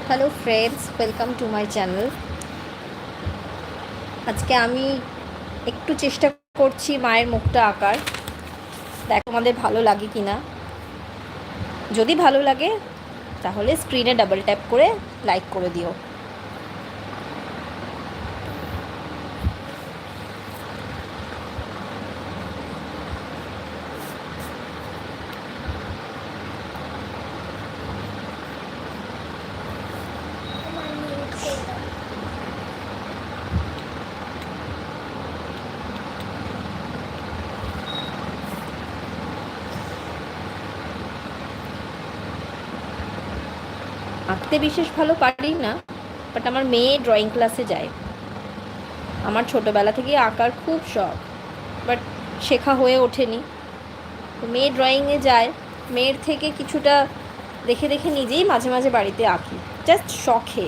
Hello friends, welcome to my channel. আজকে আমি একটু চেষ্টা করছি মায়ের মুখটা আঁকার। দেখো আমাদের ভালো লাগে কি না। যদি ভালো লাগে তাহলে স্ক্রিনে ডাবল ট্যাপ করে লাইক করে দিও। আঁকতে বিশেষ ভালো পারি না, বাট আমার মেয়ে ড্রয়িং ক্লাসে যায়। আমার ছোটোবেলা থেকেই আঁকার খুব শখ, বাট শেখা হয়ে ওঠেনি। তো মেয়ে ড্রয়িংয়ে যায়, মেয়ের থেকে কিছুটা দেখে দেখে নিজেই মাঝে মাঝে বাড়িতে আঁকি, জাস্ট শখে।